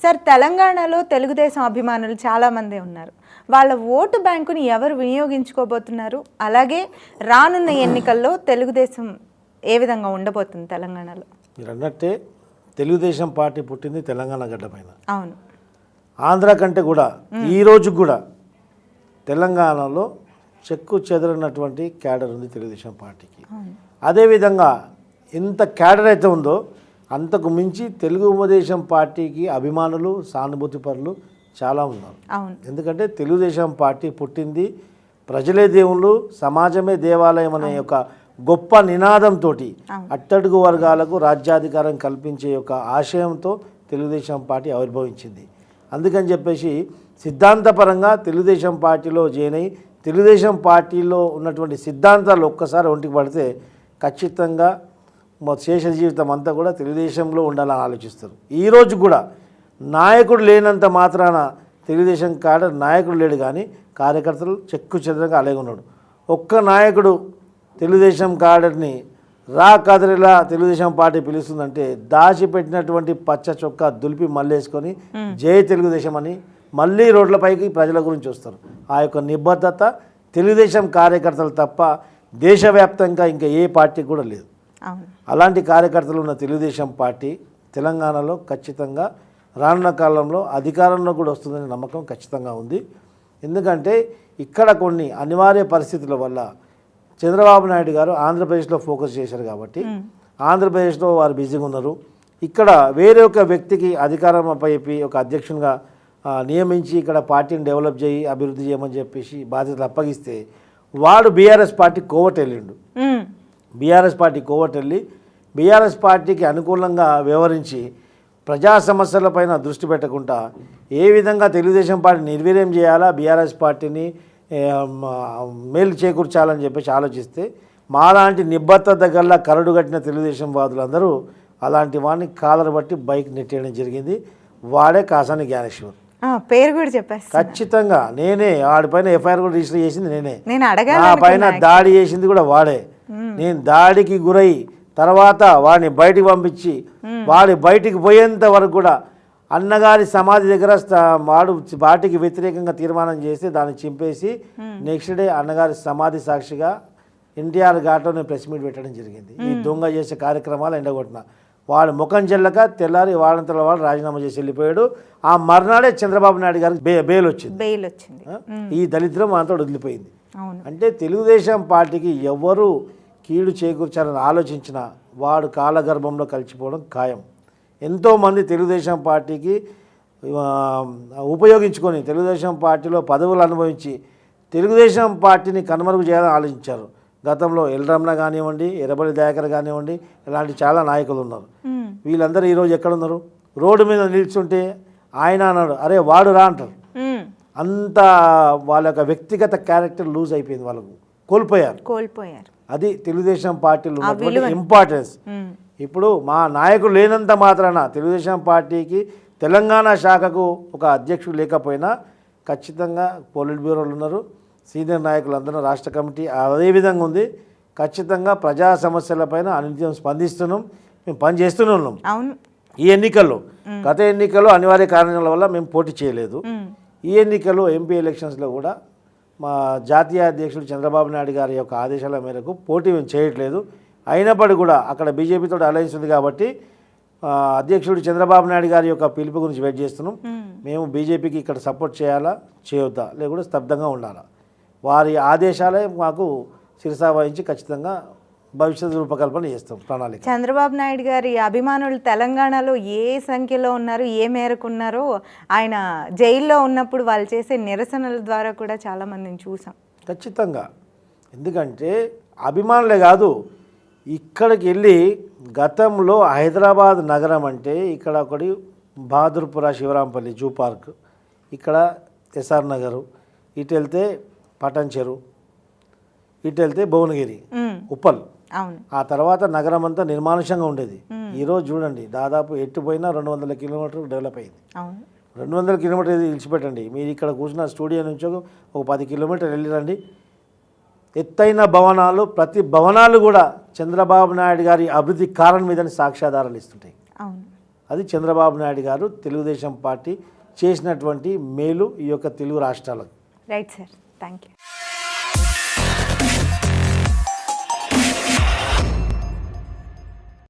Sir, తెలంగాణలో తెలుగుదేశం అభిమానులు చాలామంది ఉన్నారు. వాళ్ళ ఓటు బ్యాంకుని ఎవరు వినియోగించుకోబోతున్నారు? అలాగే రానున్న ఎన్నికల్లో తెలుగుదేశం ఏ విధంగా ఉండబోతుంది తెలంగాణలో? మీరు అన్నట్టే తెలుగుదేశం పార్టీ పుట్టింది తెలంగాణ గడ్డ పైన. అవును. ఆంధ్ర కంటే కూడా ఈరోజు కూడా తెలంగాణలో చెక్కు చెదరనటువంటి క్యాడర్ ఉంది తెలుగుదేశం పార్టీకి. అదేవిధంగా ఎంత క్యాడర్ అయితే ఉందో అంతకు మించి తెలుగుదేశం పార్టీకి అభిమానులు, సానుభూతి పరులు చాలా ఉన్నారు. ఎందుకంటే తెలుగుదేశం పార్టీ పుట్టింది ప్రజలే దేవుళ్ళు, సమాజమే దేవాలయం అనే ఒక గొప్ప నినాదంతో అట్టడుగు వర్గాలకు రాజ్యాధికారం కల్పించే ఒక ఆశయంతో తెలుగుదేశం పార్టీ ఆవిర్భవించింది. అందుకని చెప్పేసి సిద్ధాంతపరంగా తెలుగుదేశం పార్టీలో జాయిన్ అయ్యి తెలుగుదేశం పార్టీలో ఉన్నటువంటి సిద్ధాంతాలు ఒక్కసారి ఒంటికి పడితే ఖచ్చితంగా శేష జీవితం అంతా కూడా తెలుగుదేశంలో ఉండాలని ఆలోచిస్తారు. ఈరోజు కూడా నాయకుడు లేనంత మాత్రాన తెలుగుదేశం కాడ నాయకుడు లేడు, కానీ కార్యకర్తలు చెక్కు చెదరంగా అలాగే ఉన్నాడు. ఒక్క నాయకుడు తెలుగుదేశం కాడర్ని రా కదిరిలా తెలుగుదేశం పార్టీ పిలుస్తుందంటే దాచిపెట్టినటువంటి పచ్చ చొక్కా దులిపి మళ్ళేసుకొని జై తెలుగుదేశం అని మళ్ళీ రోడ్లపైకి ప్రజల గురించి వస్తారు. ఆ యొక్క నిబద్ధత తెలుగుదేశం కార్యకర్తలు తప్ప దేశవ్యాప్తంగా ఇంకా ఏ పార్టీ కూడా లేదు. అలాంటి కార్యకర్తలు ఉన్న తెలుగుదేశం పార్టీ తెలంగాణలో ఖచ్చితంగా రానున్న కాలంలో అధికారంలో కూడా వస్తుందనే నమ్మకం ఖచ్చితంగా ఉంది. ఎందుకంటే ఇక్కడ కొన్ని అనివార్య పరిస్థితుల వల్ల చంద్రబాబు నాయుడు గారు ఆంధ్రప్రదేశ్లో ఫోకస్ చేశారు కాబట్టి ఆంధ్రప్రదేశ్లో వారు బిజీగా ఉన్నారు. ఇక్కడ వేరే ఒక వ్యక్తికి అధికారంపై ఒక అధ్యక్షునిగా నియమించి ఇక్కడ పార్టీని డెవలప్ చేయి, అభివృద్ధి చేయమని చెప్పేసి బాధ్యతలు అప్పగిస్తే వాడు బీఆర్ఎస్ పార్టీ కోవట్ వెళ్ళిండు. బీఆర్ఎస్ పార్టీ కోవట్ వెళ్ళి బీఆర్ఎస్ పార్టీకి అనుకూలంగా వ్యవహరించి ప్రజా సమస్యలపైన దృష్టి పెట్టకుండా ఏ విధంగా తెలుగుదేశం పార్టీ నిర్వీర్యం చేయాలా, బీఆర్ఎస్ పార్టీని మేలు చేకూర్చాలని చెప్పేసి ఆలోచిస్తే మాలాంటి నిబద్ధత గల్లా కరడు కట్టిన తెలుగుదేశం వాదులందరూ అలాంటి వాడిని కాలర్ బట్టి బైక్ నెట్టేయడం జరిగింది. వాడే కాసాని జ్ఞానేశ్వర్. పేరు కూడా చెప్పేసి ఖచ్చితంగా నేనే వాడిపైన ఎఫ్ఐఆర్ కూడా రిజిస్టర్ చేసింది నేనే. నా పైన దాడి చేసింది కూడా వాడే. నేను దాడికి గురై తర్వాత వాడిని బయటికి పంపించి వాడి బయటికి పోయేంత వరకు కూడా అన్నగారి సమాధి దగ్గర వాడు పార్టీకి వ్యతిరేకంగా తీర్మానం చేస్తే దాన్ని చింపేసి నెక్స్ట్ డే అన్నగారి సమాధి సాక్షిగా ఎన్టీఆర్ ఘాట్లో నేను ప్రెస్ మీట్ పెట్టడం జరిగింది. ఈ దొంగ చేసే కార్యక్రమాలు ఎండగొట్టిన వాడు ముఖం చెల్లక తెల్లారి వాడంతలో వాడు రాజీనామా చేసి వెళ్ళిపోయాడు. ఆ మర్నాడే చంద్రబాబు నాయుడు గారికి బెయిల్ వచ్చింది. ఈ దళిద్రం అంతా వదిలిపోయింది. అంటే తెలుగుదేశం పార్టీకి ఎవరు కీడు చేకూర్చాలని ఆలోచించిన వాడు కాలగర్భంలో కలిసిపోవడం ఖాయం. ఎంతోమంది తెలుగుదేశం పార్టీకి ఉపయోగించుకొని తెలుగుదేశం పార్టీలో పదవులు అనుభవించి తెలుగుదేశం పార్టీని కనుమరుగు చేయాలని ఆలోచించారు. గతంలో ఎల్రమణ కానివ్వండి, ఎర్రబెల్లి దయాకర్ కానివ్వండి, ఇలాంటి చాలా నాయకులు ఉన్నారు. వీళ్ళందరూ ఈరోజు ఎక్కడున్నారు? రోడ్డు మీద నిల్చుంటే ఆయన అన్నాడు అరే వాడు రా అంటారు. అంత వాళ్ళ యొక్క వ్యక్తిగత క్యారెక్టర్ లూజ్ అయిపోయింది, వాళ్ళకు కోల్పోయారు. అది తెలుగుదేశం పార్టీలో ఉన్నటువంటి ఇంపార్టెన్స్. ఇప్పుడు మా నాయకుడు లేనంత మాత్రాన తెలుగుదేశం పార్టీకి తెలంగాణ శాఖకు ఒక అధ్యక్షుడు లేకపోయినా ఖచ్చితంగా పోలిట్ బ్యూరోలు ఉన్నారు, సీనియర్ నాయకులు అందరూ, రాష్ట్ర కమిటీ అదేవిధంగా ఉంది. ఖచ్చితంగా ప్రజా సమస్యలపైన అనిత్యం స్పందిస్తున్నాం, మేము పనిచేస్తూనే ఉన్నాం. ఈ ఎన్నికల్లో గత ఎన్నికల్లో అనివార్య కారణాల వల్ల మేము పోటీ చేయలేదు. ఈ ఎన్నికల్లో ఎంపీ ఎలక్షన్స్లో కూడా మా జాతీయ అధ్యక్షుడు చంద్రబాబు నాయుడు గారి యొక్క ఆదేశాల మేరకు పోటీ మేము చేయట్లేదు. అయినప్పటికీ కూడా అక్కడ బీజేపీతో అలయన్స్ ఉంది కాబట్టి అధ్యక్షుడు చంద్రబాబు నాయుడు గారి యొక్క పిలుపు గురించి వెయిట్ చేస్తున్నాం. మేము బీజేపీకి ఇక్కడ సపోర్ట్ చేయాలా చేయొద్దా లేకుండా స్తబ్దంగా ఉండాలా, వారి ఆదేశాలే మాకు శిరసా వహించి ఖచ్చితంగా భవిష్యత్తు రూపకల్పన చేస్తాం ప్రణాళిక. చంద్రబాబు నాయుడు గారి అభిమానులు తెలంగాణలో ఏ సంఖ్యలో ఉన్నారు, ఏ మేరకు ఉన్నారో ఆయన జైల్లో ఉన్నప్పుడు వాళ్ళు చేసే నిరసనల ద్వారా కూడా చాలామందిని చూసాం. ఖచ్చితంగా, ఎందుకంటే అభిమానులే కాదు, ఇక్కడికి వెళ్ళి గతంలో హైదరాబాద్ నగరం అంటే ఇక్కడ ఒకటి బహదూర్పుర శివరాంపల్లి జూ పార్క్, ఇక్కడ ఎస్ఆర్ నగరు, ఇటు వెళ్తే పటన్ చెరు, ఇటు వెళ్తే భువనగిరి, ఉప్పల్. ఆ తర్వాత నగరం అంతా నిర్మానుషంగా ఉండేది. ఈరోజు చూడండి దాదాపు ఎట్టుపోయినా 200 కిలోమీటర్లు డెవలప్ అయింది. 200 కిలోమీటర్లు ఇచ్చిపెట్టండి, మీరు ఇక్కడ కూర్చున్న స్టూడియో నుంచి ఒక 10 కిలోమీటర్లు వెళ్ళిరండి, ఎత్తైన భవనాలు, ప్రతి భవనాలు కూడా చంద్రబాబు నాయుడు గారి అభివృద్ధి కారణం మీదని సాక్ష్యాధారాలు ఇస్తుంటాయి. అది చంద్రబాబు నాయుడు గారు తెలుగుదేశం పార్టీ చేసినటువంటి మేలు ఈ యొక్క తెలుగు రాష్ట్రాలకు. Right sir, thank you.